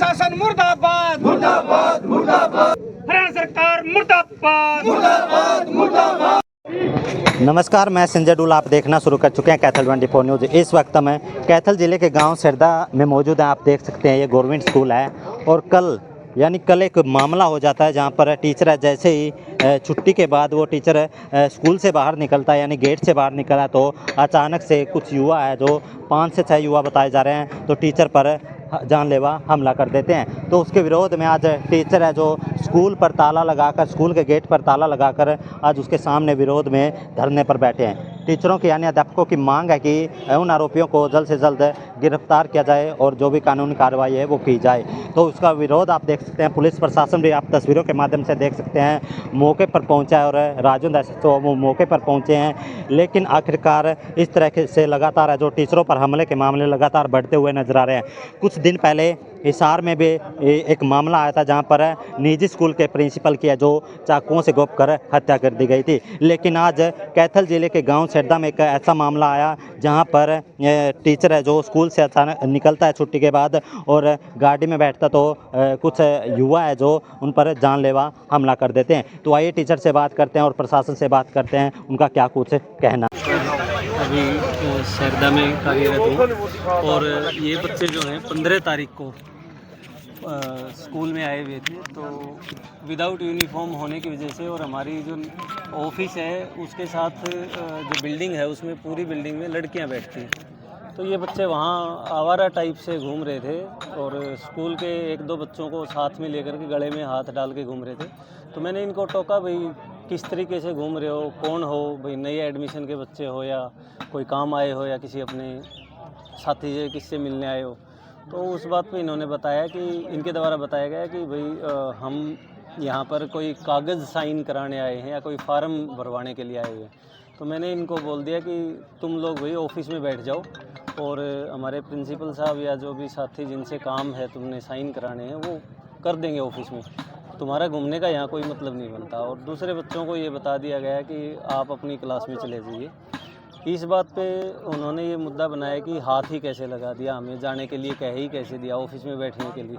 प्रशासन मुर्दाबाद मुर्दाबाद मुर्दाबाद, हरियाणा सरकार मुर्दाबाद मुर्दाबाद मुर्दाबाद। नमस्कार, मैं संजय डूल। आप देखना शुरू कर चुके हैं कैथल 24 न्यूज़। इस वक्त मैं कैथल ज़िले के गांव सिरदा में मौजूद हैं। आप देख सकते हैं ये गवर्नमेंट स्कूल है और कल एक मामला हो जाता है जहां पर टीचर जैसे ही छुट्टी के बाद वो टीचर स्कूल से बाहर निकलता है, यानी गेट से बाहर निकला, तो अचानक से कुछ युवा है जो 5 से 6 युवा बताए जा रहे हैं, तो टीचर पर जानलेवा हमला कर देते हैं। तो उसके विरोध में आज टीचर है जो स्कूल पर ताला लगाकर, स्कूल के गेट पर ताला लगाकर आज उसके सामने विरोध में धरने पर बैठे हैं। टीचरों की यानी अध्यापकों की मांग है कि उन आरोपियों को जल्द से जल्द गिरफ्तार किया जाए और जो भी कानूनी कार्रवाई है वो की जाए। तो उसका विरोध आप देख सकते हैं। पुलिस प्रशासन भी आप तस्वीरों के माध्यम से देख सकते हैं मौके पर पहुंचा है और राजेंद्र तो वो मौके पर पहुंचे हैं। लेकिन आखिरकार इस तरह से लगातार जो टीचरों पर हमले के मामले लगातार बढ़ते हुए नजर आ रहे हैं। कुछ दिन पहले हिसार में भी एक मामला आया था जहां पर निजी स्कूल के प्रिंसिपल की जो चाकुओं से गोप कर हत्या कर दी गई थी। लेकिन आज कैथल जिले के गांव सिरदा में एक ऐसा मामला आया जहां पर टीचर है जो स्कूल से अचानक निकलता है छुट्टी के बाद और गाड़ी में बैठता, तो कुछ युवा है जो उन पर जानलेवा हमला कर देते हैं। तो आइए टीचर से बात करते हैं और प्रशासन से बात करते हैं, उनका क्या कुछ कहना। अभी सिरदा में कार्यरत हूँ और ये बच्चे जो हैं 15 तारीख को स्कूल में आए हुए थे, तो विदाउट यूनिफॉर्म होने की वजह से और हमारी जो ऑफिस है उसके साथ जो बिल्डिंग है उसमें पूरी बिल्डिंग में लड़कियां बैठती हैं, तो ये बच्चे वहाँ आवारा टाइप से घूम रहे थे और स्कूल के 1-2 बच्चों को साथ में लेकर के गले में हाथ डाल के घूम रहे थे। तो मैंने इनको टोका, भाई किस तरीके से घूम रहे हो, कौन हो, भाई नए एडमिशन के बच्चे हो या कोई काम आए हो या किसी अपने साथी से किससे मिलने आए हो। तो उस बात पे इन्होंने बताया कि इनके द्वारा बताया गया कि भाई हम यहाँ पर कोई कागज़ साइन कराने आए हैं या कोई फार्म भरवाने के लिए आए हुए हैं। तो मैंने इनको बोल दिया कि तुम लोग भाई ऑफिस में बैठ जाओ और हमारे प्रिंसिपल साहब या जो भी साथी जिनसे काम है तुमने साइन कराने हैं वो कर देंगे ऑफिस में, तुम्हारा घूमने का यहाँ कोई मतलब नहीं बनता। और दूसरे बच्चों को ये बता दिया गया कि आप अपनी क्लास में चले जाइए। इस बात पे उन्होंने ये मुद्दा बनाया कि हाथ ही कैसे लगा दिया, हमें जाने के लिए कह ही कैसे दिया ऑफिस में बैठने के लिए,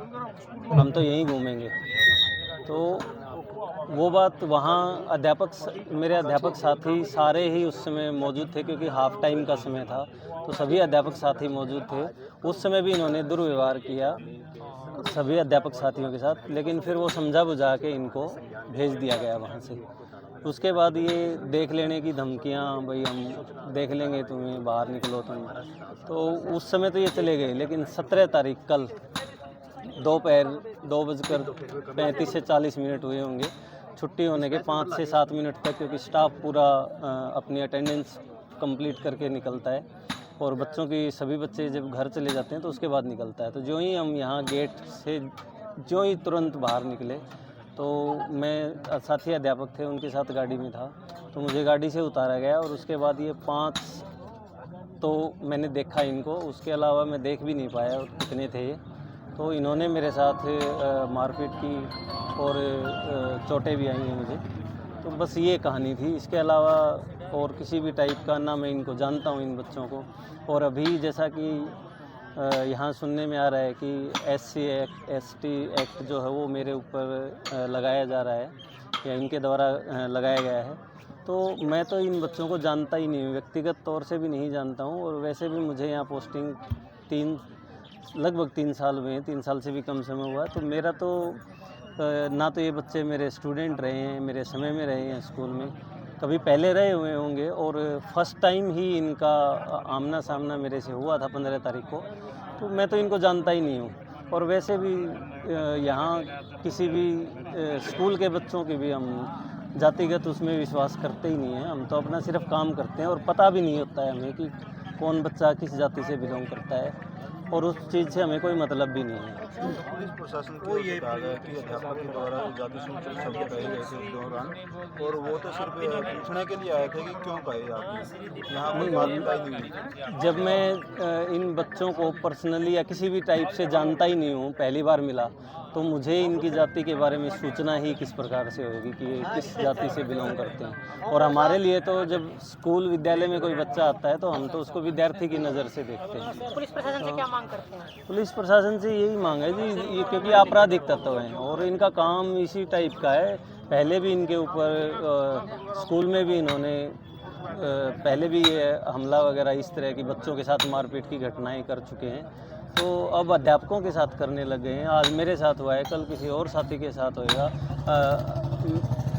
हम तो यहीं घूमेंगे। तो वो बात वहाँ मेरे अध्यापक साथी सारे ही उस समय मौजूद थे, क्योंकि हाफ टाइम का समय था, तो सभी अध्यापक साथी मौजूद थे। उस समय भी इन्होंने दुर्व्यवहार किया सभी अध्यापक साथियों के साथ, लेकिन फिर वो समझा बुझा के इनको भेज दिया गया वहाँ से। उसके बाद ये देख लेने की धमकियाँ, भाई हम देख लेंगे तुम्हें, बाहर निकलो तुम, तो उस समय तो ये चले गए। लेकिन 17 तारीख कल दोपहर 2:35 से 40 मिनट हुए होंगे, छुट्टी होने के 5 से 7 मिनट तक, क्योंकि स्टाफ पूरा अपनी अटेंडेंस कंप्लीट करके निकलता है और बच्चों की सभी बच्चे जब घर चले जाते हैं तो उसके बाद निकलता है। तो जो ही हम यहाँ गेट से जो ही तुरंत बाहर निकले, तो मैं साथी अध्यापक थे उनके साथ गाड़ी में था, तो मुझे गाड़ी से उतारा गया और उसके बाद ये 5 तो मैंने देखा इनको, उसके अलावा मैं देख भी नहीं पाया कितने थे ये। तो इन्होंने मेरे साथ मारपीट की और चोटें भी आई हैं मुझे। तो बस ये कहानी थी, इसके अलावा और किसी भी टाइप का ना मैं इनको जानता हूँ इन बच्चों को। और अभी जैसा कि यहाँ सुनने में आ रहा है कि SC ST एक्ट जो है वो मेरे ऊपर लगाया जा रहा है या इनके द्वारा लगाया गया है, तो मैं तो इन बच्चों को जानता ही नहीं हूँ, व्यक्तिगत तौर से भी नहीं जानता हूँ। और वैसे भी मुझे यहाँ पोस्टिंग लगभग 3 साल हुए हैं, 3 साल से भी कम समय हुआ है। तो मेरा तो ना तो ये बच्चे मेरे स्टूडेंट रहे हैं, मेरे समय में रहे हैं स्कूल में, कभी पहले रहे हुए होंगे और फर्स्ट टाइम ही इनका आमना सामना मेरे से हुआ था 15 तारीख को। तो मैं तो इनको जानता ही नहीं हूँ। और वैसे भी यहाँ किसी भी स्कूल के बच्चों की भी हम जातिगत उसमें विश्वास करते ही नहीं हैं। हम तो अपना सिर्फ काम करते हैं और पता भी नहीं होता है हमें कि कौन बच्चा किस जाति से बिलोंग करता है, और उस चीज़ से हमें कोई मतलब भी नहीं है। पुलिस प्रशासन को ये कहा गया कि अध्यापक के द्वारा जाति सूचक शब्द कहे गए थे उस दौरान, और वो तो सिर्फ पूछने के लिए आए थे कि क्यों कहे आपने, यहाँ कोई बात बताई नहीं। जब मैं इन बच्चों को पर्सनली या किसी भी टाइप से जानता ही नहीं हूँ, पहली बार मिला, तो मुझे इनकी जाति के बारे में सूचना ही किस प्रकार से होगी कि ये किस जाति से बिलोंग करते हैं। और हमारे लिए तो जब स्कूल विद्यालय में कोई बच्चा आता है तो हम तो उसको विद्यार्थी की नज़र से देखते हैं। पुलिस प्रशासन से क्या मांग करते हैं? पुलिस प्रशासन से यही मांग है जी, ये क्योंकि आपराधिक तत्व हैं और इनका काम इसी टाइप का है। पहले भी इनके ऊपर स्कूल में भी इन्होंने पहले भी ये हमला वगैरह इस तरह की बच्चों के साथ मारपीट की घटनाएं कर चुके हैं। तो अब अध्यापकों के साथ करने लग गए हैं। आज मेरे साथ हुआ है, कल किसी और साथी के साथ होएगा।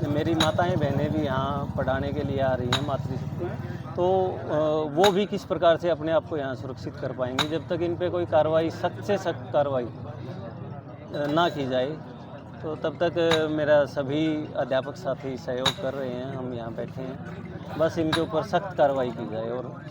मेरी माताएं बहनें भी यहाँ पढ़ाने के लिए आ रही हैं, मातृशक्ति, तो वो भी किस प्रकार से अपने आप को यहाँ सुरक्षित कर पाएंगी जब तक इन पे कोई कार्रवाई, सख्त से सख्त कार्रवाई ना की जाए। तो तब तक मेरा सभी अध्यापक साथी सहयोग कर रहे हैं, हम यहाँ बैठे हैं, बस इनके ऊपर सख्त कार्रवाई की जाए। और